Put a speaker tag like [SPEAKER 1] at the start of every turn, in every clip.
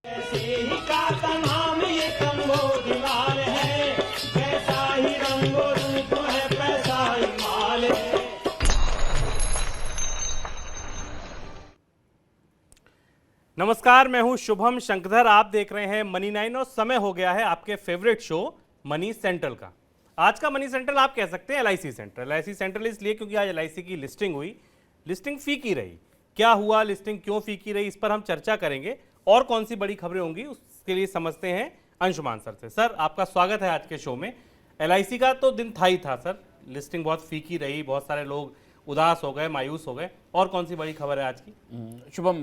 [SPEAKER 1] का नाम ये कंबोधिलाल है, वैसा ही रंगो रूप है, पैसा ही माल है।
[SPEAKER 2] नमस्कार, मैं हूं शुभम शंकरधर। आप देख रहे हैं मनी 9 और समय हो गया है आपके फेवरेट शो मनी सेंट्रल का। आज का मनी सेंट्रल आप कह सकते हैं LIC सेंट्रल। LIC सेंट्रल इसलिए क्योंकि आज LIC की लिस्टिंग हुई। लिस्टिंग फीकी रही। क्या हुआ, लिस्टिंग क्यों फीकी रही, इस पर हम चर्चा करेंगे और कौन सी बड़ी खबरें होंगी उसके लिए समझते हैं अंशुमान सर से। सर, आपका स्वागत है आज के शो में। LIC का तो दिन था ही था सर, लिस्टिंग बहुत फीकी रही, बहुत सारे लोग उदास हो गए, मायूस हो गए। और कौन सी बड़ी खबर है आज की?
[SPEAKER 3] शुभम,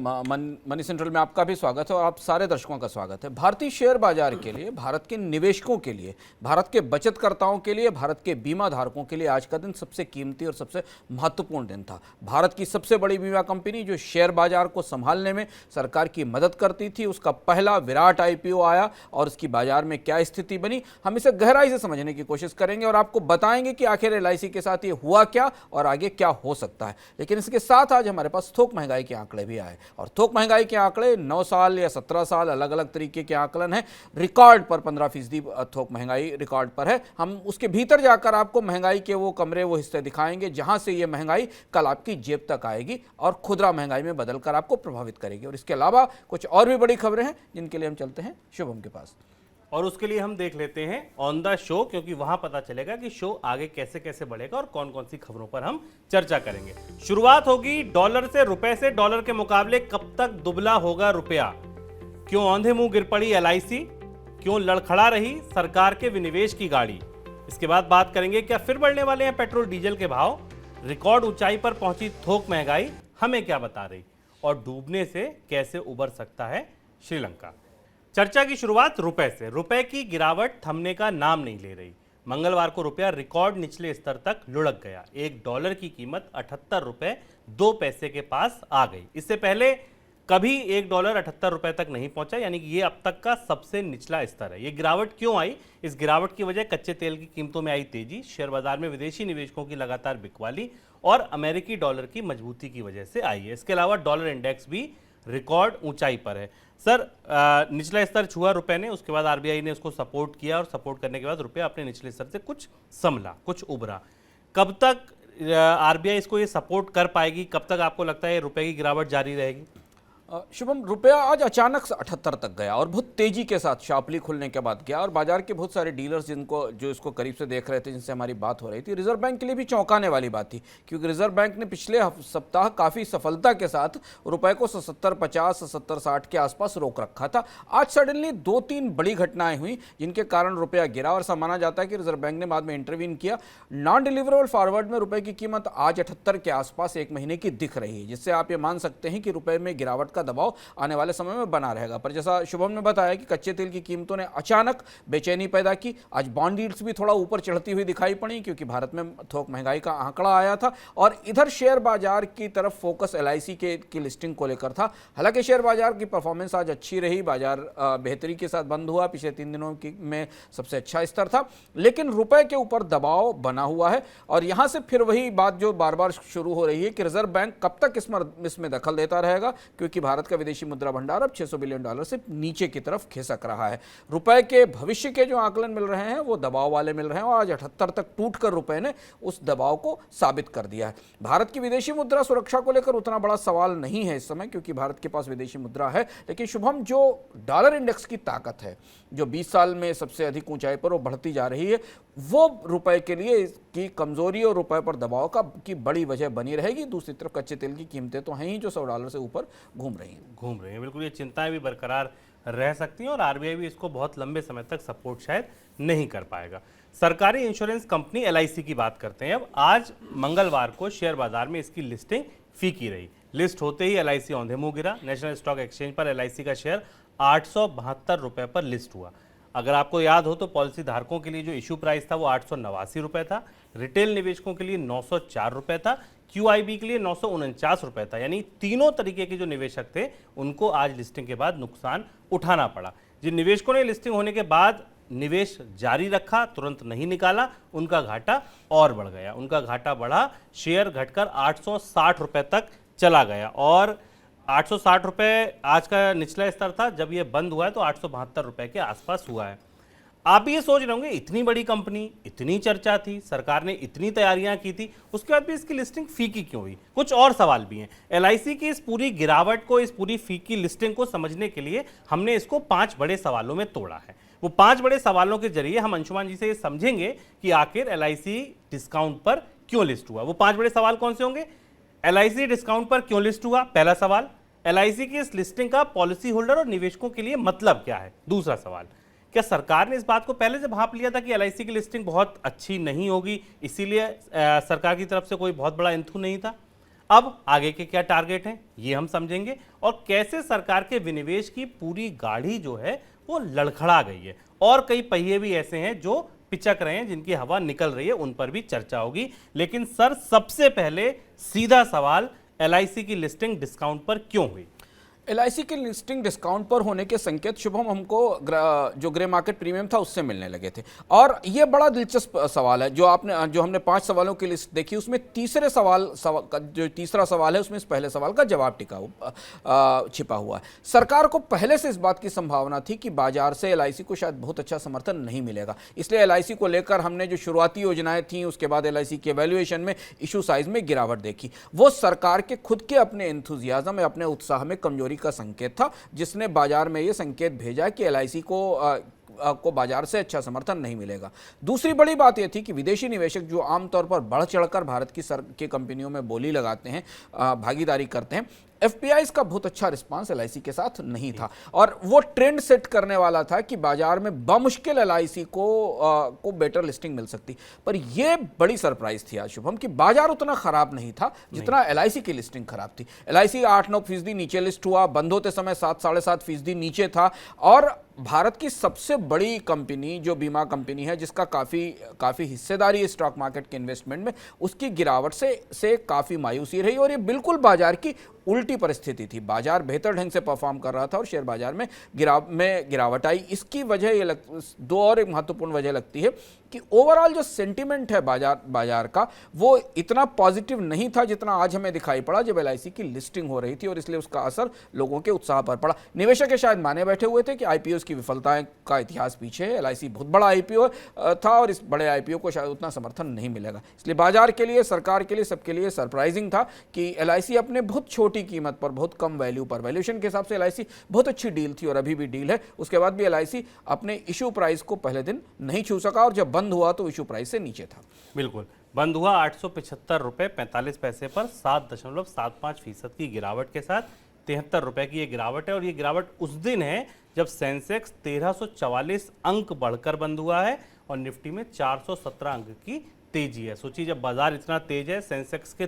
[SPEAKER 3] मनी सेंट्रल में आपका भी स्वागत है और आप सारे दर्शकों का स्वागत है। भारतीय शेयर बाजार के लिए, भारत के निवेशकों के लिए, भारत के बचतकर्ताओं के लिए, भारत के बीमा धारकों के लिए आज का दिन सबसे कीमती और सबसे महत्वपूर्ण दिन था। भारत की सबसे बड़ी बीमा कंपनी जो शेयर बाजार को संभालने में सरकार की मदद करती थी, उसका पहला विराट IPO आया और उसकी बाजार में क्या स्थिति बनी, हम इसे गहराई से समझने की कोशिश करेंगे और आपको बताएंगे कि आखिर LIC के साथ ये हुआ क्या और आगे क्या हो सकता है। लेकिन इसके साथ आज हमारे पास थोक महंगाई के आंकड़े भी आए और थोक महंगाई के आंकड़े 9 साल या 17 साल अलग अलग तरीके के आकलन है। रिकॉर्ड पर 15% थोक महंगाई रिकॉर्ड पर है। हम उसके भीतर जाकर आपको महंगाई के वो कमरे, वो हिस्से दिखाएंगे जहां से ये महंगाई कल आपकी जेब तक आएगी और खुदरा महंगाई में बदलकर आपको प्रभावित करेगी। और इसके अलावा कुछ और भी बड़ी खबरें हैं जिनके लिए हम चलते हैं शुभम के पास
[SPEAKER 2] और उसके लिए हम देख लेते हैं ऑन द शो, क्योंकि वहां पता चलेगा कि शो आगे कैसे कैसे बढ़ेगा और कौन कौन सी खबरों पर हम चर्चा करेंगे। शुरुआत होगी डॉलर से। रुपए से डॉलर के मुकाबले कब तक दुबला होगा रुपया? क्यों औंधे मुंह गिर पड़ी LIC? क्यों लड़खड़ा रही सरकार के विनिवेश की गाड़ी? इसके बाद बात करेंगे क्या फिर बढ़ने वाले हैं पेट्रोल डीजल के भाव? रिकॉर्ड ऊंचाई पर पहुंची थोक महंगाई हमें क्या बता रही? और डूबने से कैसे उबर सकता है श्रीलंका? चर्चा की शुरुआत रुपए से। रुपए की गिरावट थमने का नाम नहीं ले रही। मंगलवार को रुपया रिकॉर्ड निचले स्तर तक लुढ़क गया। $1 की कीमत 78 रुपए 2 पैसे के पास आ गई। इससे पहले कभी $1 78 रुपए तक नहीं पहुंचा, यानी कि ये अब तक का सबसे निचला स्तर है। ये गिरावट क्यों आई? इस गिरावट की वजह कच्चे तेल की कीमतों में आई तेजी, शेयर बाजार में विदेशी निवेशकों की लगातार बिकवाली और अमेरिकी डॉलर की मजबूती की वजह से आई है। इसके अलावा डॉलर इंडेक्स भी रिकॉर्ड ऊंचाई पर है। सर, निचला स्तर छुआ रुपए ने, उसके बाद RBI ने उसको सपोर्ट किया और सपोर्ट करने के बाद रुपया अपने निचले स्तर से कुछ संभला, कुछ उभरा। कब तक RBI इसको ये सपोर्ट कर पाएगी? कब तक आपको लगता है रुपए की गिरावट जारी रहेगी?
[SPEAKER 3] शुभम, रुपया आज अचानक से 78 तक गया और बहुत तेजी के साथ शापली खुलने के बाद गया और बाजार के बहुत सारे डीलर्स जो इसको करीब से देख रहे थे, जिनसे हमारी बात हो रही थी, रिजर्व बैंक के लिए भी चौंकाने वाली बात थी, क्योंकि रिजर्व बैंक ने पिछले सप्ताह काफ़ी सफलता के साथ रुपए को 70-50, 70-60 के आसपास रोक रखा था। आज सडनली 2-3 बड़ी घटनाएं हुई जिनके कारण रुपया गिरा और ऐसा माना जाता है कि रिजर्व बैंक ने बाद में इंटरवीन किया। नॉन डिलीवरेबल फॉरवर्ड में रुपए की कीमत आज 78 के आसपास एक महीने की दिख रही है, जिससे आप ये मान सकते हैं कि रुपए में गिरावट का दबाव आने वाले समय में बना रहेगा। पर जैसा शुभम ने बताया कि कच्चे तेल की कीमतों ने अचानक बेचैनी पैदा की। आज बॉन्ड यील्ड्स भी थोड़ा ऊपर चढ़ती हुई दिखाई पड़ी, क्योंकि भारत में थोक महंगाई का आंकड़ा आया था और इधर शेयर बाजार की तरफ फोकस LIC की लिस्टिंग को लेकर था। हालांकि शेयर बाजार की परफॉर्मेंस आज अच्छी रही, बाजार बेहतरी के साथ बंद हुआ, पिछले 3 दिनों में सबसे अच्छा स्तर था, लेकिन रुपए के ऊपर दबाव बना हुआ है। और यहां से फिर वही बात जो बार बार शुरू हो रही है कि रिजर्व बैंक कब तक इसमें दखल देता रहेगा, क्योंकि भारत का विदेशी मुद्रा भंडार अब $600 बिलियन से नीचे की तरफ खिसक रहा है। रुपए के भविष्य के जो आकलन मिल रहे हैं वो दबाव वाले मिल रहे हैं और आज 78 तक टूटकर रुपए ने उस दबाव को साबित कर दिया है। भारत की विदेशी मुद्रा सुरक्षा को लेकर उतना बड़ा सवाल नहीं है इस समय, क्योंकि भारत के पास विदेशी मुद्रा है। लेकिन शुभम, जो डॉलर इंडेक्स की ताकत है, जो 20 साल में सबसे अधिक ऊंचाई पर वो बढ़ती जा रही है, वो रुपए के लिए की कमजोरी और रुपए पर दबाव की बड़ी वजह बनी रहेगी। दूसरी तरफ कच्चे तेल की कीमतें तो हैं ही जो $100 से ऊपर घूम रही हैं।
[SPEAKER 2] बिल्कुल, ये चिंताएं भी बरकरार रह सकती हैं और RBI भी इसको बहुत लंबे समय तक सपोर्ट शायद नहीं कर पाएगा। सरकारी इंश्योरेंस कंपनी LIC की बात करते हैं। अब आज मंगलवार को शेयर बाजार में इसकी लिस्टिंग फीकी रही। लिस्ट होते ही LIC औंधे मुंह गिरा। नेशनल स्टॉक एक्सचेंज पर LIC का शेयर 872 रुपए पर लिस्ट हुआ। अगर आपको याद हो तो पॉलिसी धारकों के लिए जो इशू प्राइस था वो 889 रुपए था, रिटेल निवेशकों के लिए 904 रुपए था, QIB के लिए 949 रुपए था। यानी तीनों तरीके के जो निवेशक थे उनको आज लिस्टिंग के बाद नुकसान उठाना पड़ा। जिन निवेशकों ने लिस्टिंग होने के बाद निवेश जारी रखा, तुरंत नहीं निकाला, उनका घाटा और बढ़ गया। उनका घाटा बढ़ा, शेयर घटकर 860 रुपए तक चला गया और 860 रुपए आज का निचला स्तर था, जब ये बंद हुआ है तो 872 रुपए के आसपास हुआ है। आप भी ये सोच रहे होंगे, इतनी बड़ी कंपनी, इतनी चर्चा थी, सरकार ने इतनी तैयारियां की थी, उसके बाद भी इसकी लिस्टिंग फीकी क्यों हुई? कुछ और सवाल भी हैं। एलआईसी की इस पूरी गिरावट को, इस पूरी फीकी लिस्टिंग को समझने के लिए हमने इसको 5 बड़े सवालों में तोड़ा है। वो 5 बड़े सवालों के जरिए हम अंशुमान जी से ये समझेंगे कि आखिर एलआईसी डिस्काउंट पर क्यों लिस्ट हुआ। वो 5 बड़े सवाल कौन से होंगे? एलआईसी डिस्काउंट पर क्यों लिस्ट हुआ, पहला सवाल। एलआईसी की इस लिस्टिंग का पॉलिसी होल्डर और निवेशकों के लिए मतलब क्या है, दूसरा सवाल। क्या सरकार ने इस बात को पहले से भांप लिया था कि एलआईसी की लिस्टिंग बहुत अच्छी नहीं होगी, इसीलिए सरकार की तरफ से कोई बहुत बड़ा इंथू नहीं था? अब आगे के क्या टारगेट हैं ये हम समझेंगे, और कैसे सरकार के विनिवेश की पूरी गाड़ी जो है वो लड़खड़ा गई है, और कई पहिए भी ऐसे हैं जो पिचक रहे हैं, जिनकी हवा निकल रही है, उन पर भी चर्चा होगी। लेकिन सर, सबसे पहले सीधा सवाल, एलआईसी की लिस्टिंग डिस्काउंट पर क्यों हुई?
[SPEAKER 3] एलआईसी की लिस्टिंग डिस्काउंट पर होने के संकेत शुभम हमको जो ग्रे मार्केट प्रीमियम था उससे मिलने लगे थे। और ये बड़ा दिलचस्प सवाल है जो हमने 5 सवालों की लिस्ट देखी, उसमें तीसरा सवाल है, उसमें इस पहले सवाल का जवाब छिपा हुआ है। सरकार को पहले से इस बात की संभावना थी कि बाजार से एलआईसी को शायद बहुत अच्छा समर्थन नहीं मिलेगा, इसलिए एलआईसी को लेकर हमने जो शुरुआती योजनाएं थी, उसके बाद एलआईसी के वैल्यूएशन में, इशू साइज में गिरावट देखी। वो सरकार के खुद के अपने एंथुजियाज्म, अपने उत्साह में कमजोरी का संकेत था, जिसने बाजार में यह संकेत भेजा कि एलआईसी को बाजार से अच्छा समर्थन नहीं मिलेगा। दूसरी बड़ी बात यह थी कि विदेशी निवेशक जो आमतौर पर बढ़ चढ़कर भारत की कंपनियों में बोली लगाते हैं, भागीदारी करते हैं, एफपीआईज का बहुत अच्छा रिस्पांस एलआईसी के साथ नहीं था, और वो ट्रेंड सेट करने वाला था कि बाजार में बमुश्किल एलआईसी को बेटर लिस्टिंग मिल सकती। पर यह बड़ी सरप्राइज थी आज शुभम कि बाजार उतना खराब नहीं था जितना एलआईसी की लिस्टिंग खराब थी। एलआईसी 8-9% नीचे लिस्ट हुआ, बंद होते समय 7-7.5% नीचे था, और भारत की सबसे बड़ी कंपनी जो बीमा कंपनी है, जिसका काफी हिस्सेदारी है स्टॉक मार्केट के इन्वेस्टमेंट में, उसकी गिरावट से काफी मायूसी रही, और ये बिल्कुल बाजार की उल्टी परिस्थिति थी। बाजार बेहतर ढंग से परफॉर्म कर रहा था और शेयर बाजार में गिरावट आई। इसकी वजह दो और एक महत्वपूर्ण वजह लगती है कि ओवरऑल जो सेंटिमेंट है बाजार का, वो इतना पॉजिटिव नहीं था जितना आज हमें दिखाई पड़ा जब एलआईसी की लिस्टिंग हो रही थी, और इसलिए उसका असर लोगों के उत्साह पर पड़ा। निवेशक शायद माने बैठे हुए थे कि आईपीओ की विफलताएं का इतिहास पीछे है, एलआईसी बहुत बड़ा आईपीओ था और इस बड़े आईपीओ को शायद उतना समर्थन नहीं मिलेगा। इसलिए बाजार के लिए, सरकार के लिए, सबके लिए सरप्राइजिंग था कि एलआईसी अपने बहुत छोटी कीमत पर, बहुत कम वैल्यू पर, वैल्यूएशन के हिसाब से एलआईसी बहुत अच्छी डील थी और अभी भी डील है, उसके बाद भी एलआईसी अपने इशू प्राइस को पहले दिन नहीं छू सका, और जब बंद हुआ तो इशू प्राइस से नीचे था।
[SPEAKER 2] बिल्कुल, बंद हुआ 875 रुपए 45 पैसे पर, 7.75% की गिरावट के साथ 73 रुपए की ये गिरावट है। और ये गिरावट उस दिन है जब सेंसेक्स 1344 अंक बढ़कर बंद हुआ है और निफ्टी में 417 अंक की तेजी है। सोचिए, जब बाजार इतना तेज है, सेंसेक्स के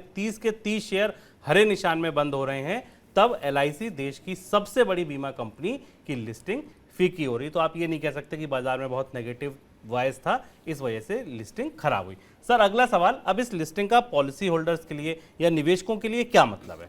[SPEAKER 2] 30 शेयर हरे निशान में बंद हो रहे हैं, तब एलआईसी देश की सबसे बड़ी बीमा कंपनी की लिस्टिंग फीकी हो रही। तो आप ये नहीं कह सकते कि बाजार में बहुत नेगेटिव वॉइस था, इस वजह से लिस्टिंग खराब हुई। सर, अगला सवाल, अब इस लिस्टिंग का पॉलिसी होल्डर्स के लिए या निवेशकों के लिए क्या मतलब है?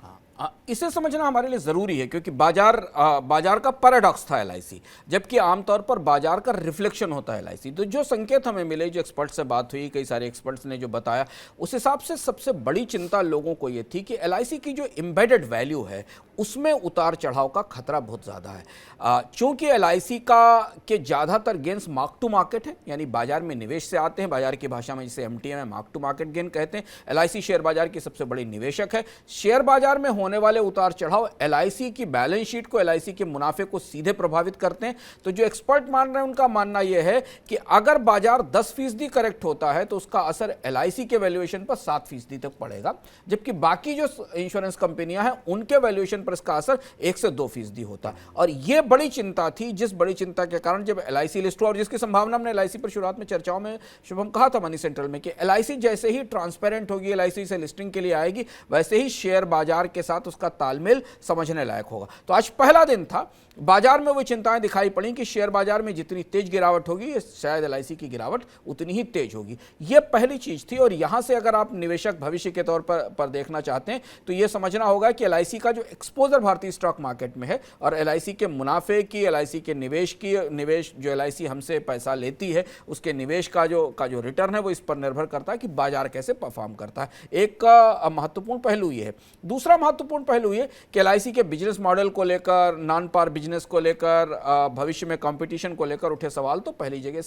[SPEAKER 3] इसे समझना हमारे लिए जरूरी है, क्योंकि बाजार का पैराडॉक्स था एलआईसी, जबकि आमतौर पर बाजार का रिफ्लेक्शन होता है एलआईसी। तो जो संकेत हमें मिले, जो एक्सपर्ट से बात हुई, कई सारे एक्सपर्ट्स ने जो बताया, उस हिसाब से सबसे बड़ी चिंता लोगों को यह थी कि एलआईसी की जो एम्बेडेड वैल्यू है उसमें उतार चढ़ाव का खतरा बहुत ज़्यादा है। चूंकि एलआईसी के ज़्यादातर गेन्स मार्क टू मार्केट है, यानी बाजार में निवेश से आते हैं, बाजार की भाषा में जिसे एमटीएम है, मार्क टू मार्केट गेन कहते हैं। एलआईसी शेयर बाजार की सबसे बड़ी निवेशक है। शेयर बाजार में होने वाले उतार चढ़ाव एलआईसी की बैलेंस शीट को, एलआईसी के मुनाफे को सीधे प्रभावित करते हैं। तो जो एक्सपर्ट मान रहे हैं, उनका मानना यह है कि अगर बाजार 10% करेक्ट होता है तो उसका असर एलआईसी के वैल्यूएशन पर 7% तक पड़ेगा, जबकि बाकी जो इंश्योरेंस कंपनियां हैं उनके वैल्यूएशन पर इसका असर 1 से 2% होता है। और यह बड़ी चिंता थी, जिस बड़ी चिंता के कारण जब एलआईसी लिस्ट हुआ, और जिसकी संभावना हमने एलआईसी पर शुरुआत में चर्चाओं में शुभम कहा था मनी सेंट्रल में कि एलआईसी जैसे ही ट्रांसपेरेंट होगी, एलआईसी से लिस्टिंग के लिए आएगी, वैसे ही शेयर बाजार के साथ उसका तालमेल समझने लायक होगा। तो आज पहला दिन था, बाजार में वो चिंताएं दिखाई पड़ी कि शेयर बाजार में जितनी तेज गिरावट होगी, शायद एलआईसी की गिरावट उतनी ही तेज होगी। यह पहली चीज थी। और यहां से अगर आप निवेशक भविष्य के तौर पर देखना चाहते हैं तो यह समझना होगा कि एलआईसी का जो एक्सपोर्ट एक्सपोजर भारतीय स्टॉक मार्केट में है और एलआईसी के मुनाफे की, एलआईसी के निवेश जो एलआईसी हमसे पैसा लेती है उसके निवेश का जो रिटर्न है वो इस पर निर्भर करता है कि बाजार कैसे परफॉर्म करता है। एक महत्वपूर्ण पहलू ये है। दूसरा महत्वपूर्ण पहलू ये कि एलआईसी के बिजनेस मॉडल को लेकर, नॉन पार बिजनेस को लेकर, भविष्य में कंपटीशन को लेकर उठे सवाल तो पहली जगह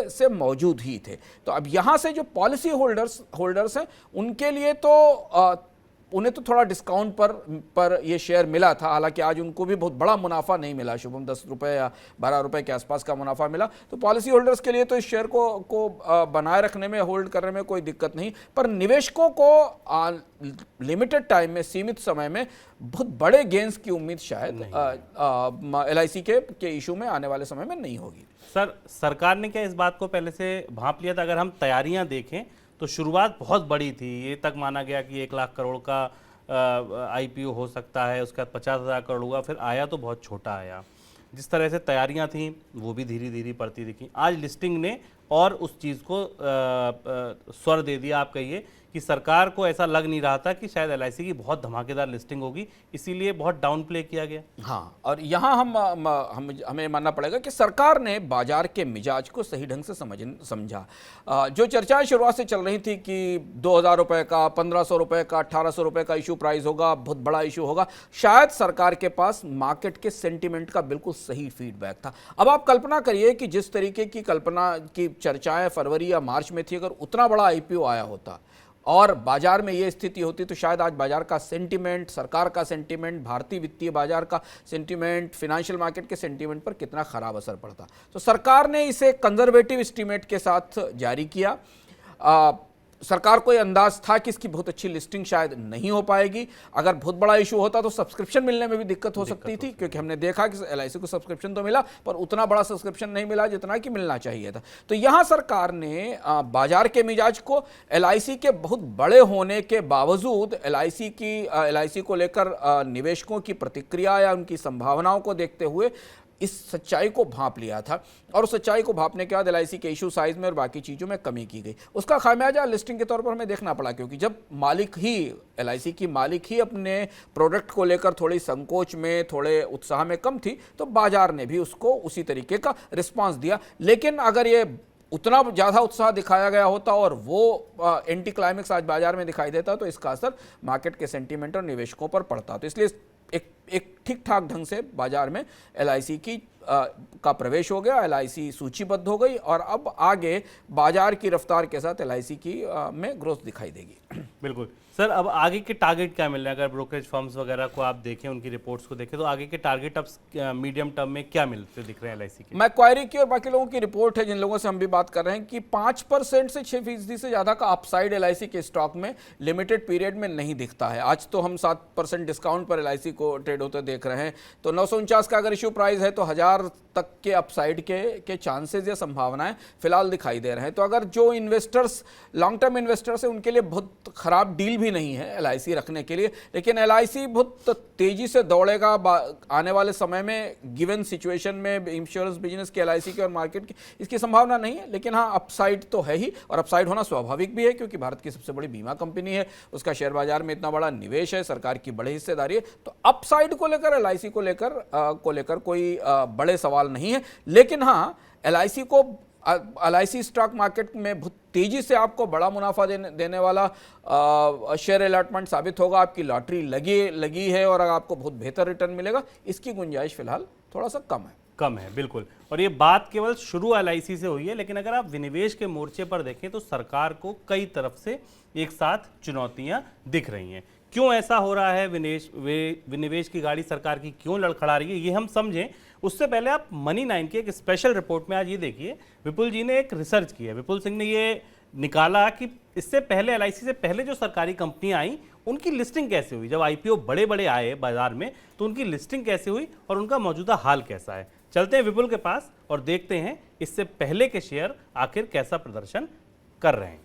[SPEAKER 3] से मौजूद ही थे। तो अब यहां से जो पॉलिसी होल्डर्स हैं उनके लिए तो उन्हें तो थोड़ा डिस्काउंट पर ये शेयर मिला था, हालांकि आज उनको भी बहुत बड़ा मुनाफा नहीं मिला, शुभम 10 रुपये या 12 रुपये के आसपास का मुनाफा मिला। तो पॉलिसी होल्डर्स के लिए तो इस शेयर को बनाए रखने में, होल्ड करने में कोई दिक्कत नहीं, पर निवेशकों को लिमिटेड टाइम में, सीमित समय में बहुत बड़े गेंस की उम्मीद शायद एलआईसी के इशू में आने वाले समय में नहीं होगी।
[SPEAKER 2] सर, सरकार ने क्या इस बात को पहले से भांप लिया था? अगर हम तैयारियां देखें तो शुरुआत बहुत बड़ी थी, ये तक माना गया कि 1 लाख करोड़ का आईपीओ हो सकता है, उसके बाद 50,000 करोड़ हुआ, फिर आया तो बहुत छोटा आया। जिस तरह से तैयारियां थी वो भी धीरे धीरे बढ़ती दिखी। आज लिस्टिंग ने और उस चीज़ को स्वर दे दिया, आप कहिए कि सरकार को ऐसा लग नहीं रहा था कि शायद एलआईसी की बहुत धमाकेदार लिस्टिंग होगी, इसीलिए बहुत डाउन प्ले किया गया।
[SPEAKER 3] हाँ, और यहाँ हमें मानना पड़ेगा कि सरकार ने बाजार के मिजाज को सही ढंग से समझा। जो चर्चाएं शुरुआत से चल रही थी कि 2,000 रुपये का, 1,500 रुपये का, 1,800 रुपये का इशू प्राइस होगा, बहुत बड़ा इशू होगा, शायद सरकार के पास मार्केट के सेंटिमेंट का बिल्कुल सही फीडबैक था। अब आप कल्पना करिए कि जिस तरीके की कल्पना की चर्चाएं फरवरी या मार्च में थी, अगर उतना बड़ा आईपीओ आया होता और बाजार में ये स्थिति होती तो शायद आज बाजार का सेंटीमेंट, सरकार का सेंटीमेंट, भारतीय वित्तीय बाजार का सेंटीमेंट, फाइनेंशियल मार्केट के सेंटीमेंट पर कितना खराब असर पड़ता। तो सरकार ने इसे कंजर्वेटिव एस्टीमेट के साथ जारी किया। सरकार को ये अंदाज था कि इसकी बहुत अच्छी लिस्टिंग शायद नहीं हो पाएगी। अगर बहुत बड़ा इशू होता तो सब्सक्रिप्शन मिलने में भी दिक्कत हो सकती थी, क्योंकि हमने देखा कि एलआईसी को सब्सक्रिप्शन तो मिला पर उतना बड़ा सब्सक्रिप्शन नहीं मिला जितना कि मिलना चाहिए था। तो यहां सरकार ने बाजार के मिजाज को, एलआईसी के बहुत बड़े होने के बावजूद एलआईसी को लेकर निवेशकों की प्रतिक्रिया या उनकी संभावनाओं को देखते हुए इस सच्चाई को भांप लिया था और उस सच्चाई को भांपने के बाद एलआईसी के इशू साइज में और बाकी चीज़ों में कमी की गई। उसका खामियाजा लिस्टिंग के तौर पर हमें देखना पड़ा, क्योंकि जब एलआईसी की मालिक ही अपने प्रोडक्ट को लेकर थोड़ी संकोच में, थोड़े उत्साह में कम थी, तो बाजार ने भी उसको उसी तरीके का रिस्पॉन्स दिया। लेकिन अगर ये उतना ज़्यादा उत्साह दिखाया गया होता और वो एंटी क्लाइमेक्स आज बाजार में दिखाई देता तो इसका असर मार्केट के सेंटीमेंट और निवेशकों पर पड़ता। तो इसलिए एक ठीक ठाक ढंग से बाजार में एलआईसी का प्रवेश हो गया, एलआईसी सूचीबद्ध हो गई और अब आगे बाजार की रफ्तार के साथ एलआईसी की में ग्रोथ दिखाई देगी।
[SPEAKER 2] बिल्कुल सर, अब आगे के टारगेट क्या मिल रहे हैं? अगर ब्रोकरेज फर्म्स वगैरह को आप देखें, उनकी रिपोर्ट्स को देखें, तो आगे के टारगेट अब मीडियम टर्म में क्या मिलते दिख रहे हैं एलआईसी के?
[SPEAKER 3] मैक्वायरी की और बाकी लोगों की रिपोर्ट है, जिन लोगों से हम भी बात कर रहे हैं, कि 5% से 6% से ज़्यादा का अपसाइड एलआईसी के स्टॉक में लिमिटेड पीरियड में नहीं दिखता है। आज तो हम 7% डिस्काउंट पर एलआईसी को ट्रेड होते देख रहे हैं। तो 949 का अगर इशू प्राइस है तो 1000 तक के अपसाइड के चांसेस या संभावनाएं फिलहाल दिखाई दे रहे हैं। तो अगर जो इन्वेस्टर्स, लॉन्ग टर्म इन्वेस्टर्स हैं, उनके लिए बहुत खराब डील भी नहीं है एलआईसी रखने के लिए, लेकिन एलआईसी बहुत तेजी से दौड़ेगा आने वाले समय में। गिवन सिचुएशन में इंश्योरेंस बिजनेस की, एलआईसी की और मार्केट की इसकी संभावना नहीं है, लेकिन हाँ अपसाइड तो है ही, और अपसाइड होना स्वाभाविक भी है क्योंकि भारत की सबसे बड़ी बीमा कंपनी है, उसका शेयर बाजार में इतना बड़ा निवेश है, सरकार की बड़ी हिस्सेदारी है। तो अपसाइड को लेकर, एलआईसी को लेकर कोई बड़े सवाल नहीं है। लेकिन हाँ, एलआईसी स्टॉक मार्केट में बहुत तेजी से आपको बड़ा मुनाफा देने वाला शेयर अलॉटमेंट साबित होगा। आपकी लॉटरी लगी है और आपको बहुत बेहतर रिटर्न मिलेगा, इसकी गुंजाइश फिलहाल थोड़ा सा कम है।
[SPEAKER 2] बिल्कुल, और ये बात केवल शुरू एलआईसी से हुई है, लेकिन अगर आप विनिवेश के मोर्चे पर देखें तो सरकार को कई तरफ से एक साथ चुनौतियां दिख रही हैं। क्यों ऐसा हो रहा है? विनिवेश की गाड़ी सरकार की क्यों लड़खड़ा रही है, ये हम समझें उससे पहले आप मनी 9 की एक स्पेशल रिपोर्ट में आज ये देखिए, विपुल जी ने एक रिसर्च की है। विपुल सिंह ने ये निकाला कि इससे पहले, एलआईसी से पहले जो सरकारी कंपनियां आई उनकी लिस्टिंग कैसे हुई। जब आईपीओ बड़े आए बाजार में तो उनकी लिस्टिंग कैसे हुई और उनका मौजूदा हाल कैसा है। चलते हैं विपुल के पास और देखते हैं इससे पहले के शेयर आखिर कैसा प्रदर्शन कर रहे हैं।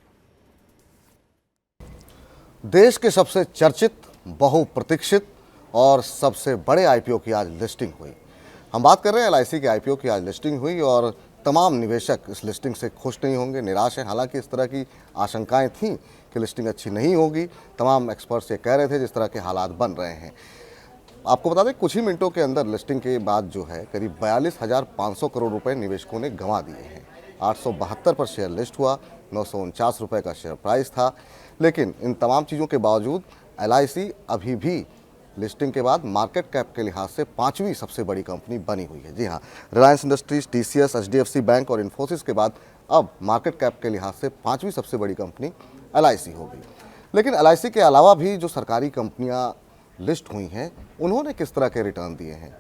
[SPEAKER 4] देश के सबसे चर्चित, बहुप्रतीक्षित और सबसे बड़े आईपीओ की आज लिस्टिंग हुई। हम बात कर रहे हैं एलआईसी के आईपीओ की आज लिस्टिंग हुई और तमाम निवेशक इस लिस्टिंग से खुश नहीं होंगे, निराश हैं। हालांकि इस तरह की आशंकाएं थीं कि लिस्टिंग अच्छी नहीं होगी, तमाम एक्सपर्ट्स ये कह रहे थे जिस तरह के हालात बन रहे हैं। आपको बता दें कुछ ही मिनटों के अंदर लिस्टिंग के बाद जो है करीब 42,500 करोड़ रुपए निवेशकों ने गंवा दिए हैं। 872 पर शेयर लिस्ट हुआ, 949 रुपये का शेयर प्राइस था। लेकिन इन तमाम चीज़ों के बावजूद LIC अभी भी लिस्टिंग के बाद मार्केट कैप के लिहाज से 5वीं सबसे बड़ी कंपनी बनी हुई है। जी हाँ, Reliance industries, TCS, HDFC bank और इन्फोसिस के बाद अब मार्केट कैप के लिहाज से 5वीं सबसे बड़ी कंपनी LIC हो गई। लेकिन LIC के अलावा भी जो सरकारी कंपनियां लिस्ट हुई हैं उन्होंने किस तरह के रिटर्न दिए हैं,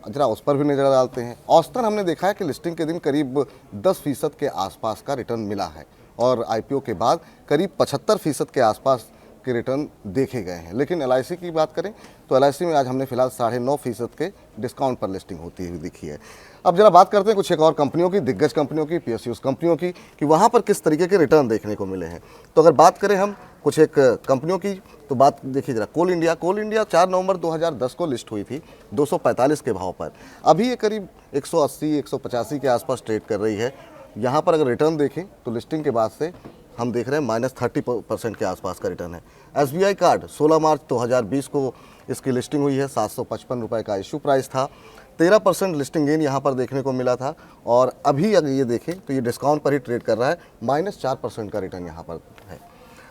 [SPEAKER 4] जरा उस पर भी नज़र डालते हैं। औसतन हमने देखा है कि लिस्टिंग के दिन करीब 10% के आसपास का रिटर्न मिला है और IPO के बाद करीब 75% के आसपास के रिटर्न देखे गए हैं। लेकिन LIC की बात करें तो LIC में आज हमने फिलहाल 9.5% के डिस्काउंट पर लिस्टिंग होती हुई दिखी है। अब जरा बात करते हैं कुछ एक और कंपनियों की, दिग्गज कंपनियों की, PSUs कंपनियों की, कि वहाँ पर किस तरीके के रिटर्न देखने को मिले हैं। तो अगर बात करें हम कुछ एक कंपनियों की तो बात देखिए जरा, कोल इंडिया 4 नवंबर 2010 को लिस्ट हुई थी 245 के भाव पर। अभी ये करीब 180-185 के आसपास ट्रेड कर रही है। यहाँ पर अगर रिटर्न देखें तो लिस्टिंग के बाद से हम देख रहे हैं -30% के आसपास का रिटर्न है। SBI कार्ड 16 मार्च 2020 को इसकी लिस्टिंग हुई है, 755 रुपये का इशू प्राइस था। 13% लिस्टिंग गेन यहाँ पर देखने को मिला था और अभी अगर ये देखें तो ये डिस्काउंट पर ही ट्रेड कर रहा है, -4% का रिटर्न यहाँ पर है।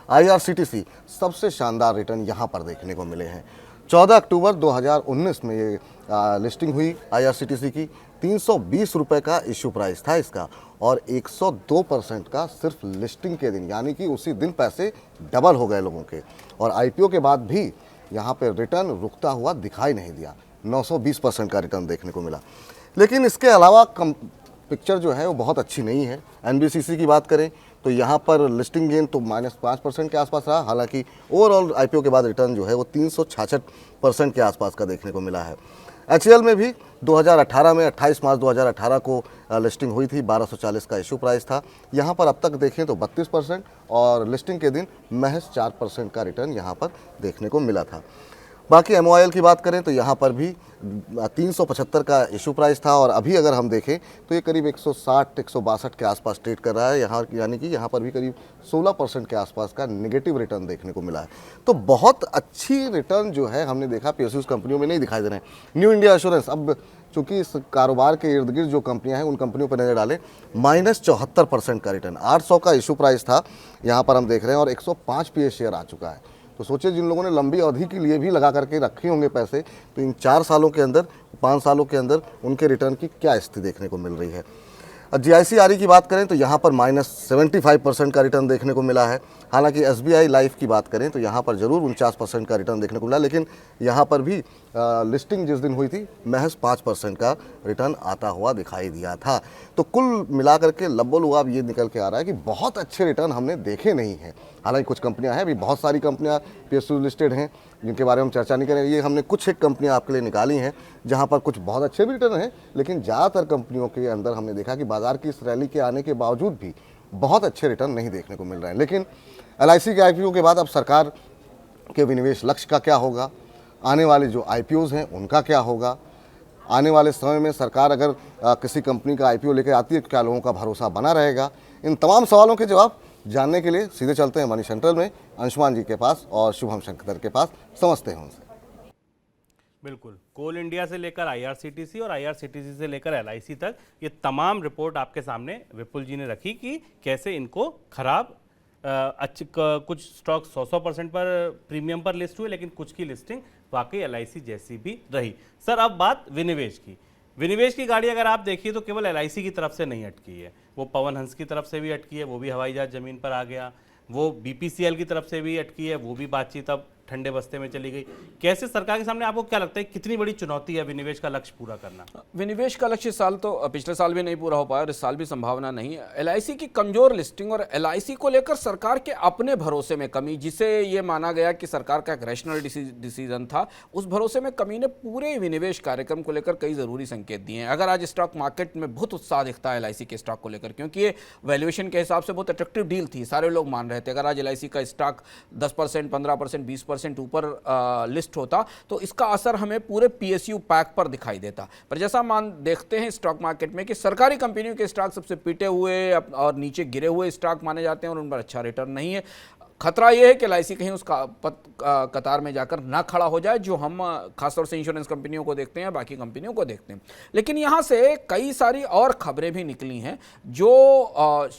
[SPEAKER 4] IRCTC सबसे शानदार रिटर्न यहाँ पर देखने को मिले हैं। 14 अक्टूबर 2019 में ये लिस्टिंग हुई IRCTC की, 320 रुपये का इशू प्राइस था इसका और 102% का सिर्फ लिस्टिंग के दिन, यानी कि उसी दिन पैसे डबल हो गए लोगों के। और IPO के बाद भी यहाँ पे रिटर्न रुकता हुआ दिखाई नहीं दिया, 920% का रिटर्न देखने को मिला। लेकिन इसके अलावा पिक्चर जो है वो बहुत अच्छी नहीं है। NBCC की बात करें तो यहाँ पर लिस्टिंग गेन तो -5% के आसपास रहा, हालांकि ओवरऑल IPO के बाद रिटर्न जो है वो 366% के आसपास का देखने को मिला है। HAL में भी 2018 में 28 मार्च 2018 को लिस्टिंग हुई थी, 1240 का इशू प्राइस था। यहाँ पर अब तक देखें तो 32% और लिस्टिंग के दिन महज 4% का रिटर्न यहाँ पर देखने को मिला था। बाकी MOIL की बात करें तो यहाँ पर भी 375 का इशू प्राइस था और अभी अगर हम देखें तो ये करीब 160-162 के आसपास ट्रेड कर रहा है यहाँ, यानी कि यहाँ पर भी करीब 16% के आसपास का नेगेटिव रिटर्न देखने को मिला है। तो बहुत अच्छी रिटर्न जो है हमने देखा PSUs कंपनियों में नहीं दिखाई दे रहे हैं। न्यू इंडिया एश्योरेंस, अब चूँकि इस कारोबार के इर्द गिर्द जो कंपनियाँ हैं उन कंपनियों पर नज़र डालें, -74% का रिटर्न, 800 का इशू प्राइस था यहाँ पर हम देख रहे हैं और 105 PS शेयर आ चुका है। तो सोचिए जिन लोगों ने लंबी अवधि के लिए भी लगा करके रखे होंगे पैसे, तो इन 4 सालों के अंदर, 5 सालों के अंदर उनके रिटर्न की क्या स्थिति देखने को मिल रही है। GIC RE की बात करें तो यहाँ पर -75% का रिटर्न देखने को मिला है। हालांकि SBI लाइफ की बात करें तो यहाँ पर ज़रूर 49% का रिटर्न देखने को मिला, लेकिन यहाँ पर भी लिस्टिंग जिस दिन हुई थी महज 5% का रिटर्न आता हुआ दिखाई दिया था। तो कुल मिलाकर के लब्बो-लुआब ये निकल के आ रहा है कि बहुत अच्छे रिटर्न हमने देखे नहीं हैं। हालांकि कुछ कंपनियां हैं, अभी बहुत सारी कंपनियां PSU लिस्टेड हैं जिनके बारे में हम चर्चा नहीं करेंगे। ये हमने कुछ एक कंपनियां आपके लिए निकाली हैं जहां पर कुछ बहुत अच्छे भी रिटर्न हैं, लेकिन ज़्यादातर कंपनियों के अंदर हमने देखा कि बाजार की इस रैली के आने के बावजूद भी बहुत अच्छे रिटर्न नहीं देखने को मिल रहे हैं। लेकिन LIC के IPO के बाद अब सरकार के विनिवेश लक्ष्य का क्या होगा, आने वाले जो IPOs हैं उनका क्या होगा, आने वाले समय में सरकार अगर किसी कंपनी का IPO लेकर आती है तो क्या लोगों का भरोसा बना रहेगा। इन तमाम सवालों के जवाब जानने के लिए सीधे चलते हैं मनी सेंट्रल में अंशुमान जी के पास और शुभम शंकर के पास, समझते हैं उनसे।
[SPEAKER 2] बिल्कुल, कोल इंडिया से लेकर IRCTC और IRCTC से लेकर LIC तक ये तमाम रिपोर्ट आपके सामने विपुल जी ने रखी कि कैसे इनको खराब कुछ स्टॉक 100% पर प्रीमियम पर लिस्ट हुए, लेकिन कुछ की लिस्टिंग वाकई LIC जैसी भी रही। सर अब बात विनिवेश की। विनिवेश की गाड़ी अगर आप देखिए तो केवल LIC की तरफ से नहीं अटकी है, वो पवन हंस की तरफ से भी अटकी है, वो भी हवाई जहाज जमीन पर आ गया, वो BPCL की तरफ से भी अटकी है, वो भी बातचीत अब ठंडे बस्ते में चली गई। कैसे सरकार के सामने आपको क्या लगता है कितनी बड़ी चुनौती है विनिवेश का लक्ष्य पूरा करना?
[SPEAKER 3] विनिवेश का लक्ष्य इस साल तो पिछले साल भी नहीं पूरा हो पाया और इस साल भी संभावना नहीं है। LIC की कमजोर लिस्टिंग और LIC को लेकर सरकार के अपने भरोसे में कमी, जिसे ये माना गया कि सरकार का एक रैशनल डिसीजन था, उस भरोसे में कमी ने पूरे विनिवेश कार्यक्रम को लेकर कई जरूरी संकेत दिए हैं। अगर आज स्टॉक मार्केट में बहुत उत्साह दिखता है LIC के स्टॉक को लेकर, क्योंकि ये वैल्यूएशन के हिसाब से बहुत अट्रैक्टिव डील थी, सारे लोग मान रहे थे। अगर आज LIC का स्टॉक 10%, 15%, 20% ऊपर लिस्ट होता तो इसका असर हमें पूरे PSU पैक पर दिखाई देता। पर जैसा देखते हैं स्टॉक मार्केट में कि सरकारी कंपनियों के स्टॉक सबसे पीटे हुए और नीचे गिरे हुए स्टॉक माने जाते हैं और उन पर अच्छा रिटर्न नहीं है। खतरा यह है कि LIC कहीं उस कतार में जाकर ना खड़ा हो जाए जो हम खासतौर से इंश्योरेंस कंपनियों को देखते हैं, बाकी कंपनियों को देखते हैं। लेकिन यहाँ से कई सारी और खबरें भी निकली हैं जो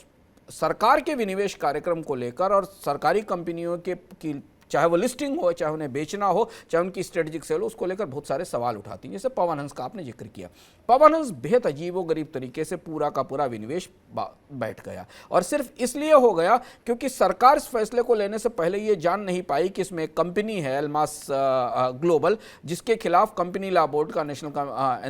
[SPEAKER 3] सरकार के विनिवेश कार्यक्रम को लेकर और सरकारी कंपनियों की चाहे वो लिस्टिंग हो, चाहे उन्हें बेचना हो, चाहे उनकी स्ट्रेटेजिक सेल हो, उसको लेकर बहुत सारे सवाल उठाती हैं। जैसे पवन हंस का आपने जिक्र किया, पवन हंस बेहद अजीबोगरीब तरीके से पूरा का पूरा विनिवेश बैठ गया, और सिर्फ इसलिए हो गया क्योंकि सरकार इस फैसले को लेने से पहले ये जान नहीं पाई कि इसमें एक कंपनी है अल्मास ग्लोबल, जिसके खिलाफ कंपनी लॉ बोर्ड का नेशनल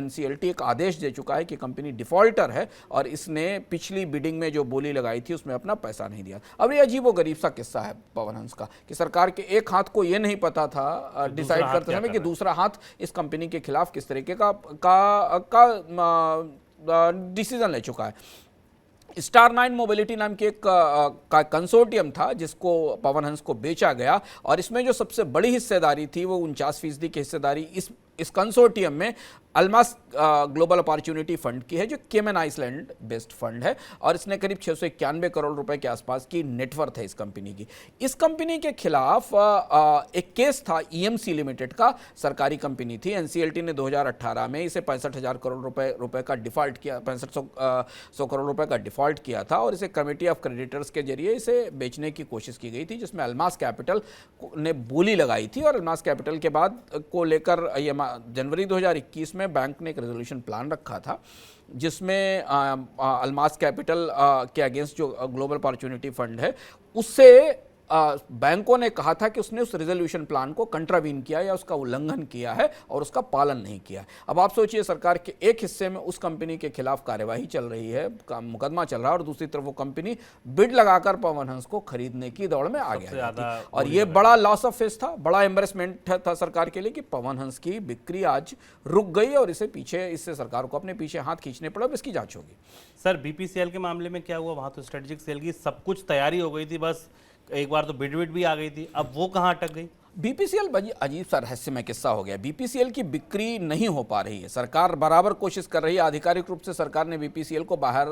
[SPEAKER 3] NCLT एक आदेश दे चुका है कि कंपनी डिफॉल्टर है और इसने पिछली बिडिंग में जो बोली लगाई थी उसमें अपना पैसा नहीं दिया। अब ये अजीबोगरीब सा किस्सा है पवन हंस का कि सरकार के एक हाथ को ये नहीं पता था डिसाइड करते समय कि दूसरा हाथ इस कंपनी के खिलाफ किस तरीके का डिसीजन ले चुका है। स्टार 9 मोबिलिटी नाम की एक का कंसोर्टियम था जिसको पवन हंस को बेचा गया, और इसमें जो सबसे बड़ी हिस्सेदारी थी वो 49% की हिस्सेदारी इस कंसोर्टियम में अल्मास ग्लोबल अपॉर्चुनिटी फंड की है, जो केमन आइसलैंड बेस्ड फंड है, और इसने करीब 691 करोड़ रुपए के आसपास की नेटवर्थ है इस कंपनी की। इस कंपनी के खिलाफ एक केस था EMC लिमिटेड का, सरकारी कंपनी थी। NCLT ने 2018 में इसे 65,000 करोड़ रुपए का डिफॉल्ट किया, 6500 करोड़ रुपए का डिफॉल्ट किया था, और इसे कमेटी ऑफ क्रेडिटर्स के जरिए इसे बेचने की कोशिश की गई थी, जिसमें अल्मास कैपिटल ने बोली लगाई थी। और अल्मास कैपिटल के बाद को लेकर जनवरी 2021 में बैंक ने एक रेजोल्यूशन प्लान रखा था जिसमें अल्मास कैपिटल के अगेंस्ट जो ग्लोबल अपॉर्चुनिटी फंड है उससे बैंकों ने कहा था कि उसने उस रेजोल्यूशन प्लान को कंट्रावीन किया या उसका उल्लंघन किया है और उसका पालन नहीं किया। अब आप सोचिए, सरकार के एक हिस्से में उस कंपनी के खिलाफ कार्यवाही चल रही है, मुकदमा चल रहा है, और दूसरी तरफ वो कंपनी बिड लगाकर पवन हंस को खरीदने की दौड़ में आ गया। और ये बड़ा लॉस ऑफ फेस था, बड़ा एम्बेरसमेंट था सरकार के लिए कि पवन हंस की बिक्री आज रुक गई, और इससे सरकार को अपने पीछे हाथ खींचने पड़े। अब इसकी जांच होगी।
[SPEAKER 2] सर, BPCL के मामले में क्या हुआ? वहां तो स्ट्रेटेजिक सेल की सब कुछ तैयारी हो गई थी, बस एक बार तो बिड भी आ गई थी, अब वो कहाँ अटक गई?
[SPEAKER 3] BPCL अजीब सा रहस्यमय किस्सा हो गया। BPCL की बिक्री नहीं हो पा रही है, सरकार बराबर कोशिश कर रही है। आधिकारिक रूप से सरकार ने BPCL को बाहर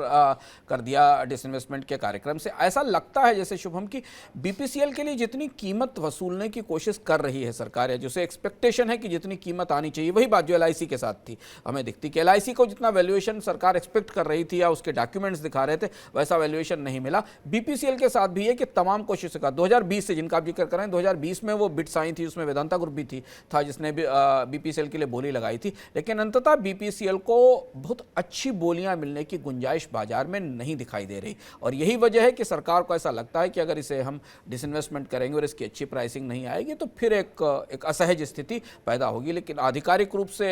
[SPEAKER 3] कर दिया डिसइन्वेस्टमेंट के कार्यक्रम से। ऐसा लगता है जैसे शुभम की BPCL के लिए जितनी कीमत वसूलने की कोशिश कर रही है सरकार, या जिसे एक्सपेक्टेशन है कि जितनी कीमत आनी चाहिए, वही बात जो LIC के साथ थी हमें दिखती कि LIC को जितना वैल्यूएशन सरकार एक्सपेक्ट कर रही थी या उसके डॉक्यूमेंट्स दिखा रहे थे वैसा वैल्यूएशन नहीं मिला। BPCL के साथ भी है कि तमाम कोशिशों का 2020 से जिनका आप जिक्र करें, 2020 में वो बिड्स आई थी, उसमें वेदांता ग्रुप भी था जिसने भी BPCL के लिए बोली लगाई थी, लेकिन अंततः BPCL को बहुत अच्छी बोलियां मिलने की गुंजाइश बाजार में नहीं दिखाई दे रही। और यही वजह है कि सरकार को ऐसा लगता है कि अगर इसे हम डिसइन्वेस्टमेंट करेंगे और इसकी अच्छी प्राइसिंग नहीं आएगी तो फिर एक असहज स्थिति पैदा होगी। लेकिन आधिकारिक रूप से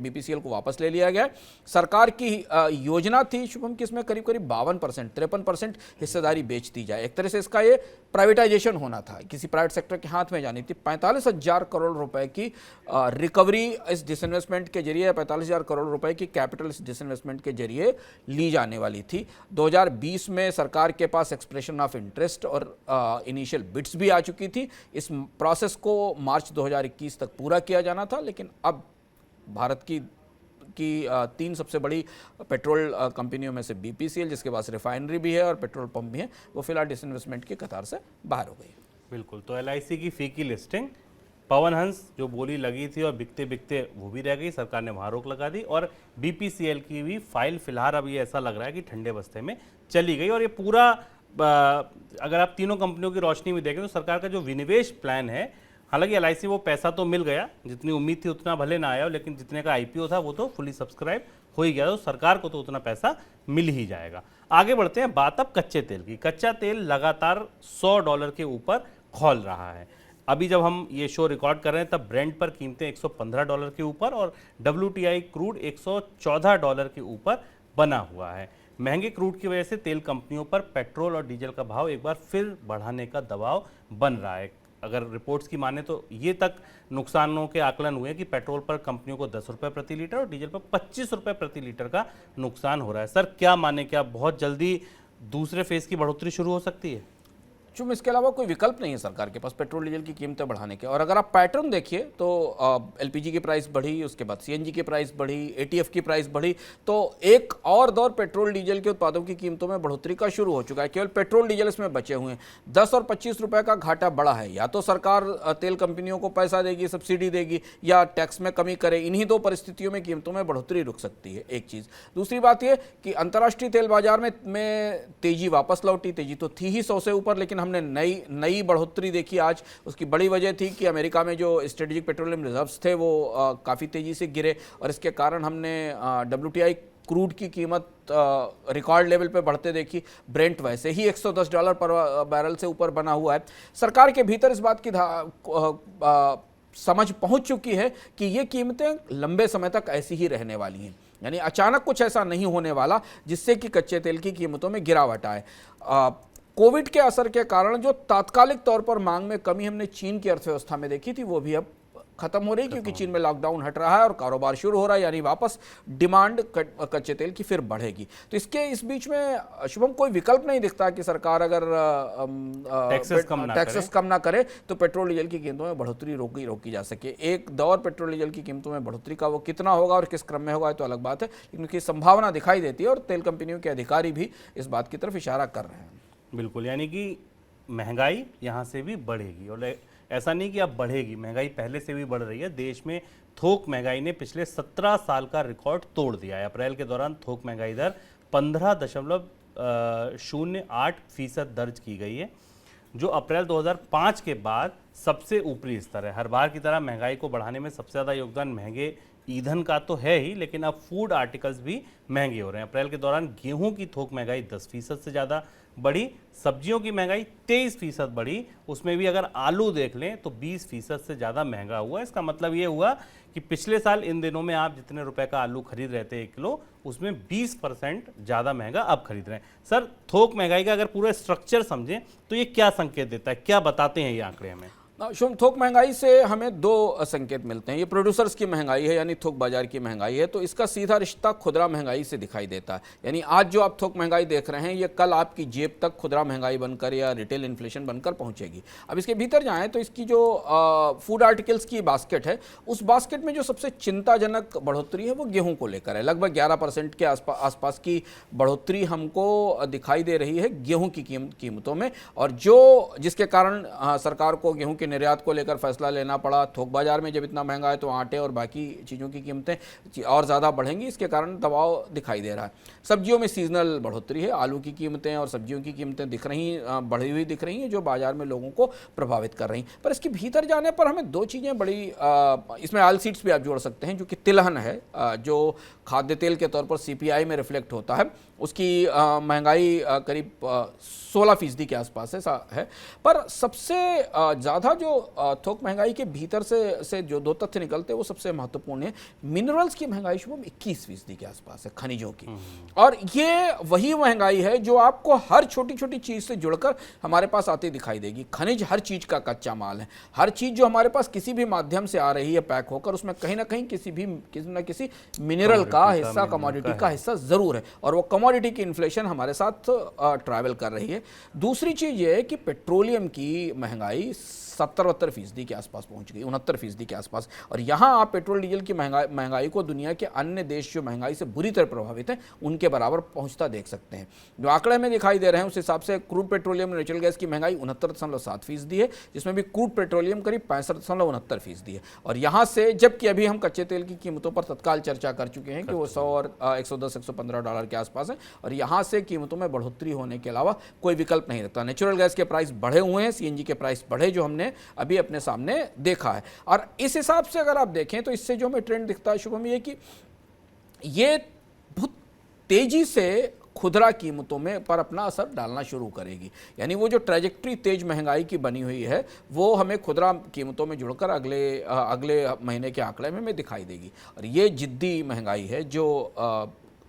[SPEAKER 3] BPCL को वापस ले लिया गया। सरकार की योजना थी शुभम कि इसमें करीब 52%, 53% हिस्सेदारी बेच दी जाए। एक तरह से इसका ये प्राइवेटाइजेशन होना था, किसी प्राइवेट सेक्टर के हाथ में जानी थी। 45,000 करोड़ रुपए की रिकवरी इस डिसइन्वेस्टमेंट के जरिए, 45,000 करोड़ रुपए की कैपिटल इस डिसइन्वेस्टमेंट के जरिए ली जाने वाली थी। 2020 में सरकार के पास एक्सप्रेशन ऑफ इंटरेस्ट और इनिशियल बिड्स भी आ चुकी थी। इस प्रोसेस को मार्च 2021 तक पूरा किया जाना था, लेकिन अब भारत की 3 सबसे बड़ी पेट्रोल कंपनियों में से BPCL, जिसके पास रिफाइनरी भी है और पेट्रोल पंप भी है, वो फिलहाल डिसइन्वेस्टमेंट की कतार से बाहर हो गई।
[SPEAKER 2] बिल्कुल, तो LIC की फीकी लिस्टिंग, पवन हंस जो बोली लगी थी और बिकते बिकते वो भी रह गई, सरकार ने वहाँ रोक लगा दी, और BPCL की भी फाइल फिलहाल अब ये ऐसा लग रहा है कि ठंडे बस्ते में चली गई। और ये पूरा अगर आप तीनों कंपनियों की रोशनी में देखें तो सरकार का जो विनिवेश प्लान है, हालांकि LIC वो पैसा तो मिल गया, जितनी उम्मीद थी उतना भले ना आया, लेकिन जितने का IPO था वो तो फुली सब्सक्राइब हो ही गया, तो सरकार को तो उतना पैसा मिल ही जाएगा। आगे बढ़ते हैं, बात अब कच्चे तेल की। कच्चा तेल लगातार $100 के ऊपर खौल रहा है। अभी जब हम ये शो रिकॉर्ड कर रहे हैं तब ब्रेंट पर कीमतें $115 के ऊपर और WTI क्रूड $114 के ऊपर बना हुआ है। महंगे क्रूड की वजह से तेल कंपनियों पर पेट्रोल और डीजल का भाव एक बार फिर बढ़ाने का दबाव बन रहा है। अगर रिपोर्ट्स की माने तो ये तक नुकसानों के आकलन हुए कि पेट्रोल पर कंपनियों को 10 रुपये प्रति लीटर और डीजल पर 25 रुपये प्रति लीटर का नुकसान हो रहा है। सर, क्या माने, क्या बहुत जल्दी दूसरे फेज की बढ़ोतरी शुरू हो सकती है?
[SPEAKER 3] चूंकि इसके अलावा कोई विकल्प नहीं है सरकार के पास पेट्रोल डीजल की कीमतें बढ़ाने के। और अगर आप पैटर्न देखिए तो एलपीजी की प्राइस बढ़ी, उसके बाद सीएनजी की प्राइस बढ़ी, एटीएफ की प्राइस बढ़ी, तो एक और दौर पेट्रोल डीजल के उत्पादों की कीमतों में बढ़ोतरी का शुरू हो चुका है। केवल पेट्रोल डीजल इसमें बचे हुए हैं। 10 और 25 रुपए का घाटा बढ़ा है। या तो सरकार तेल कंपनियों को पैसा देगी, सब्सिडी देगी, या टैक्स में कमी करे। इन्हीं दो परिस्थितियों में कीमतों में बढ़ोतरी रुक सकती है, एक चीज। दूसरी बात यह कि अंतर्राष्ट्रीय तेल बाजार में तेजी वापस लौटी। तेजी तो थी ही 100 से ऊपर, लेकिन हमने नई बढ़ोतरी देखी आज। उसकी बड़ी वजह थी कि अमेरिका में जो स्ट्रेटेजिक पेट्रोलियम रिजर्व्स थे वो काफ़ी तेज़ी से गिरे, और इसके कारण हमने WTI क्रूड की कीमत रिकॉर्ड लेवल पे बढ़ते देखी। ब्रेंट वैसे ही $110 पर बैरल से ऊपर बना हुआ है। सरकार के भीतर इस बात की समझ पहुंच चुकी है कि ये कीमतें लंबे समय तक ऐसी ही रहने वाली हैं, यानी अचानक कुछ ऐसा नहीं होने वाला जिससे कि कच्चे तेल की कीमतों में गिरावट आए। कोविड के असर के कारण जो तात्कालिक तौर पर मांग में कमी हमने चीन की अर्थव्यवस्था में देखी थी, वो भी अब खत्म हो रही, क्योंकि चीन में लॉकडाउन हट रहा है और कारोबार शुरू हो रहा है, यानी वापस डिमांड कच्चे तेल की फिर बढ़ेगी। तो इस बीच में शुभम कोई विकल्प नहीं दिखता कि सरकार अगर टैक्सेस कम ना करे तो पेट्रोल डीजल की कीमतों में बढ़ोतरी रोकी जा सके। एक दौर पेट्रोल डीजल की कीमतों में बढ़ोतरी का वो कितना होगा और किस क्रम में होगा तो अलग बात है, लेकिन उसकी संभावना दिखाई देती है और तेल कंपनियों के अधिकारी भी इस बात की तरफ इशारा कर रहे हैं।
[SPEAKER 2] बिल्कुल, यानी कि महंगाई यहाँ से भी बढ़ेगी, और ऐसा नहीं कि अब बढ़ेगी, महंगाई पहले से भी बढ़ रही है। देश में थोक महंगाई ने पिछले 17 साल का रिकॉर्ड तोड़ दिया है। अप्रैल के दौरान थोक महंगाई दर 15.08% दर्ज की गई है, जो अप्रैल 2005 के बाद सबसे ऊपरी स्तर है। हर बार की तरह महंगाई को बढ़ाने में सबसे ज़्यादा योगदान महंगे ईंधन का तो है ही, लेकिन अब फूड आर्टिकल्स भी महंगे हो रहे हैं। अप्रैल के दौरान गेहूं की थोक महंगाई 10% से ज़्यादा बढ़ी, सब्जियों की महंगाई 23% बढ़ी, उसमें भी अगर आलू देख लें तो 20% से ज़्यादा महंगा हुआ। इसका मतलब ये हुआ कि पिछले साल इन दिनों में आप जितने रुपए का आलू खरीद रहे थे 1 किलो, उसमें 20% ज़्यादा महंगा अब खरीद रहे हैं। सर, थोक महंगाई का अगर पूरा स्ट्रक्चर समझें तो ये क्या संकेत देता है, क्या बताते हैं ये आंकड़े हमें?
[SPEAKER 3] शुभ, थोक महंगाई से हमें दो संकेत मिलते हैं। ये प्रोड्यूसर्स की महंगाई है, यानी थोक बाजार की महंगाई है, तो इसका सीधा रिश्ता खुदरा महंगाई से दिखाई देता है। यानी आज जो आप थोक महंगाई देख रहे हैं, ये कल आपकी जेब तक खुदरा महंगाई बनकर या रिटेल इन्फ्लेशन बनकर पहुंचेगी। अब इसके भीतर जाएं तो इसकी जो फूड आर्टिकल्स की बास्केट है, उस बास्केट में जो सबसे चिंताजनक बढ़ोतरी है वो गेहूँ को लेकर है। लगभग 11% के आसपास की बढ़ोतरी हमको दिखाई दे रही है गेहूँ की कीमतों में, और जिसके कारण सरकार को गेहूँ के निर्यात को लेकर फैसला लेना पड़ा। थोक बाजार में जब इतना महंगा है तो आटे और बाकी चीज़ों की कीमतें और ज़्यादा बढ़ेंगी, इसके कारण दबाव दिखाई दे रहा है। सब्जियों में सीजनल बढ़ोतरी है, आलू की कीमतें और सब्जियों की कीमतें बढ़ी हुई दिख रही हैं, जो बाजार में लोगों को प्रभावित कर रही हैं। पर इसके भीतर जाने पर हमें दो चीज़ें बड़ी, इसमें ऑयल सीड्स भी आप जोड़ सकते हैं, जो कि तिलहन है, जो खाद्य तेल के तौर पर CPI में रिफ्लेक्ट होता है, उसकी महंगाई करीब 16% के आसपास है। पर सबसे ज़्यादा जो थोक महंगाई के भीतर से जो दो तथ्य निकलते हैं वो सबसे महत्वपूर्ण है। मिनरल्स की महंगाई शुभम 21% के आसपास है, खनिजों की, और ये वही महंगाई है जो आपको हर छोटी छोटी चीज़ से जुड़कर हमारे पास आती दिखाई देगी। खनिज हर चीज़ का कच्चा माल है, हर चीज़ जो हमारे पास किसी भी माध्यम से आ रही है पैक होकर, उसमें कहीं ना कहीं किसी न किसी मिनरल का हिस्सा, कमोडिटी का हिस्सा ज़रूर है, और वो कमोडिटी की इन्फ्लेशन हमारे साथ ट्रैवल कर रही है। दूसरी चीज़ ये है कि पेट्रोलियम की महंगाई 70-72% के आसपास पहुंच गई, 69% के आसपास। और यहाँ आप पेट्रोल डीजल की महंगाई को दुनिया के अन्य देश जो महंगाई से बुरी तरह प्रभावित हैं उनके बराबर पहुंचता देख सकते हैं। जो आंकड़े में दिखाई दे रहे हैं उस हिसाब से क्रूड पेट्रोलियम और नेचुरल गैस की महंगाई 69.7% है, जिसमें भी क्रूड पेट्रोलियम करीब 65.69% है। और यहाँ से, जबकि अभी हम कच्चे तेल की कीमतों पर तत्काल चर्चा कर चुके हैं कि वो 100 और $110-115 के आसपास है, और यहाँ से कीमतों में बढ़ोतरी होने के अलावा कोई विकल्प नहीं रहता। नेचुरल गैस के प्राइस बढ़े हुए हैं, CNG के प्राइस बढ़े, जो हमने अभी अपने सामने देखा है। और इस हिसाब से अगर आप देखें तो इससे जो हमें ट्रेंड दिखता है शुभम, ये कि ये बहुत तेजी से खुदरा कीमतों में पर अपना असर डालना शुरू करेगी। यानी वो जो ट्रैजेक्टरी तेज महंगाई की बनी हुई है वो हमें खुदरा कीमतों में जुड़कर अगले महीने के आंकड़े में दिखाई देगी। और ये जिद्दी महंगाई है जो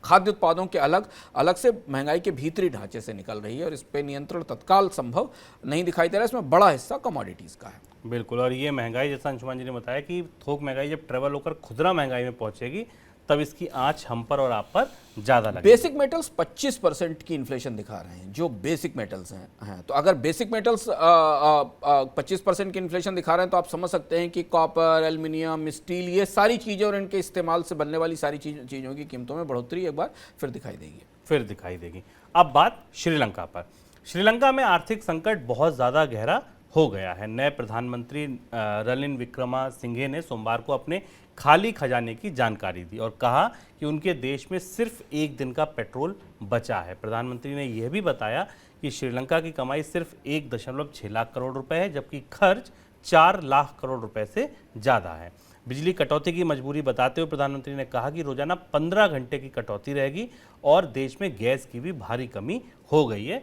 [SPEAKER 3] खाद्य उत्पादों के अलग से महंगाई के भीतरी ढांचे से निकल रही है, और इस पे नियंत्रण तत्काल संभव नहीं दिखाई दे रहा है। इसमें बड़ा हिस्सा कमोडिटीज़ का है।
[SPEAKER 2] बिल्कुल, और ये महंगाई, जैसा अंशुमान जी ने बताया कि थोक महंगाई जब ट्रेवल होकर खुदरा महंगाई में पहुंचेगी तब इसकी आंच हम पर और आप पर ज्यादा लगे।
[SPEAKER 3] बेसिक मेटल्स 25% की इन्फ्लेशन दिखा रहे हैं, जो बेसिक मेटल्स हैं। तो अगर बेसिक मेटल्स 25% की इन्फ्लेशन दिखा रहे हैं तो आप समझ सकते हैं कि कॉपर, एल्युमिनियम, स्टील, ये सारी चीज़ें और इनके इस्तेमाल से बनने वाली सारी चीज़ों की कीमतों में बढ़ोतरी एक बार फिर दिखाई देगी। अब बात श्रीलंका पर। श्रीलंका में आर्थिक संकट बहुत ज़्यादा गहरा हो गया है। नए प्रधानमंत्री रनिल विक्रमसिंघे ने सोमवार को अपने खाली खजाने की जानकारी दी और कहा कि उनके देश में सिर्फ एक दिन का पेट्रोल बचा है। प्रधानमंत्री ने यह भी बताया कि श्रीलंका की कमाई सिर्फ 1.6 लाख करोड़ रुपए है, जबकि खर्च 4 लाख करोड़ रुपए से ज़्यादा है। बिजली कटौती की मजबूरी बताते हुए प्रधानमंत्री ने कहा कि रोजाना 15 घंटे की कटौती रहेगी और देश में गैस की भी भारी कमी हो गई है।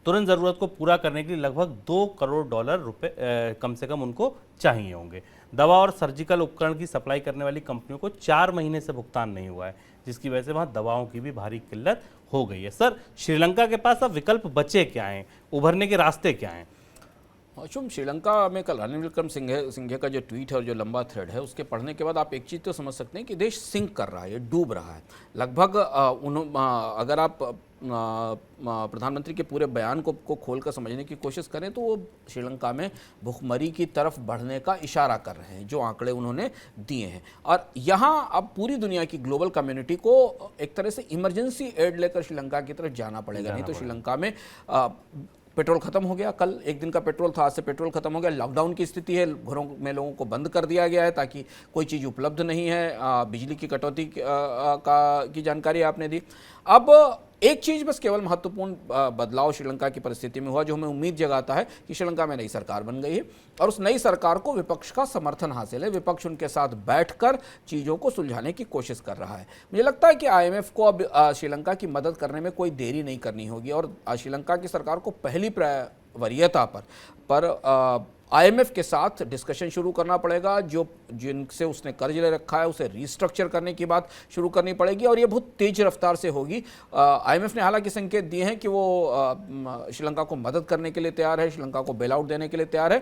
[SPEAKER 3] तुरंत ज़रूरत को पूरा करने के लिए लगभग $2 करोड़ रुपए कम से कम उनको चाहिए होंगे। दवा और सर्जिकल उपकरण की सप्लाई करने वाली कंपनियों को 4 महीने से भुगतान नहीं हुआ है, जिसकी वजह से वहाँ दवाओं की भी भारी किल्लत हो गई है। सर, श्रीलंका के पास अब विकल्प बचे क्या हैं, उभरने के रास्ते क्या हैं? शुभ, श्रीलंका में कल रनिल विक्रमसिंघे का जो ट्वीट है और जो लंबा थ्रेड है, उसके पढ़ने के बाद आप एक चीज़ तो समझ सकते हैं कि देश सिंक कर रहा है, ये डूब रहा है लगभग। अगर आप प्रधानमंत्री के पूरे बयान को खोलकर समझने की कोशिश करें तो वो श्रीलंका में भुखमरी की तरफ बढ़ने का इशारा कर रहे हैं, जो आंकड़े उन्होंने दिए हैं। और यहाँ अब पूरी दुनिया की ग्लोबल कम्युनिटी को एक तरह से इमरजेंसी एड लेकर श्रीलंका की तरफ जाना पड़ेगा, नहीं तो श्रीलंका में पेट्रोल खत्म हो गया। कल एक दिन का पेट्रोल था, आज से पेट्रोल खत्म हो गया। लॉकडाउन की स्थिति है, घरों में लोगों को बंद कर दिया गया है ताकि कोई चीज़ उपलब्ध नहीं है। बिजली की कटौती की जानकारी आपने दी। अब एक चीज़ बस केवल महत्वपूर्ण बदलाव श्रीलंका की परिस्थिति में हुआ, जो हमें उम्मीद जगाता है कि श्रीलंका में नई सरकार बन गई है और उस नई सरकार को विपक्ष का समर्थन हासिल है। विपक्ष उनके साथ बैठकर चीज़ों को सुलझाने की कोशिश कर रहा है। मुझे लगता है कि IMF को अब श्रीलंका की मदद करने में कोई देरी नहीं करनी होगी और श्रीलंका की सरकार को पहली वरीयता पर IMF के साथ डिस्कशन शुरू करना पड़ेगा। जिनसे उसने कर्ज ले रखा है उसे रीस्ट्रक्चर करने की बात शुरू करनी पड़ेगी और ये बहुत तेज रफ्तार से होगी। IMF ने हालांकि संकेत दिए हैं कि वो श्रीलंका को मदद करने के लिए तैयार है, श्रीलंका को बेल आउट देने के लिए तैयार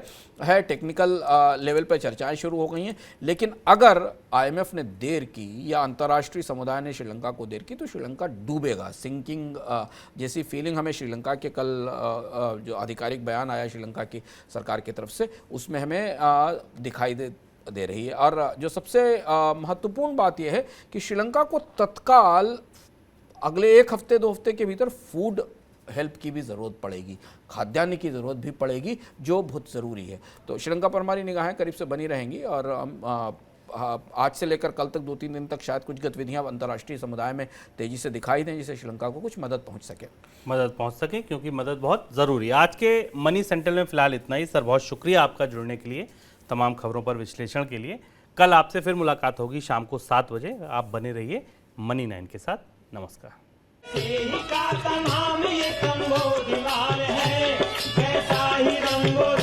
[SPEAKER 3] है। टेक्निकल लेवल पर चर्चाएं शुरू हो गई हैं, लेकिन अगर IMF ने देर की या अंतर्राष्ट्रीय समुदाय ने श्रीलंका को देर की तो श्रीलंका डूबेगा। सिंकिंग जैसी फीलिंग हमें श्रीलंका के कल जो आधिकारिक बयान आया श्रीलंका की सरकार की तरफ से, उसमें हमें दिखाई दे रही है। और जो सबसे महत्वपूर्ण बात यह है कि श्रीलंका को तत्काल अगले 1 हफ्ते 2 हफ्ते के भीतर फूड हेल्प की भी ज़रूरत पड़ेगी, खाद्यान्न की ज़रूरत भी पड़ेगी, जो बहुत ज़रूरी है। तो श्रीलंका पर हमारी निगाहें करीब से बनी रहेंगी और हम आज से लेकर कल तक 2-3 दिन तक शायद कुछ गतिविधियां अंतर्राष्ट्रीय समुदाय में तेजी से दिखाई दें, जिससे श्रीलंका को कुछ मदद पहुंच सके, क्योंकि मदद बहुत ज़रूरी है। आज के मनी सेंट्रल में फिलहाल इतना ही। सर, बहुत शुक्रिया आपका जुड़ने के लिए, तमाम खबरों पर विश्लेषण के लिए। कल आपसे फिर मुलाकात होगी शाम को 7 बजे। आप बने रहिए मनी 9 के साथ। नमस्कार।
[SPEAKER 1] का तमाम ये कंबोज लाल है, कैसा ही रंगो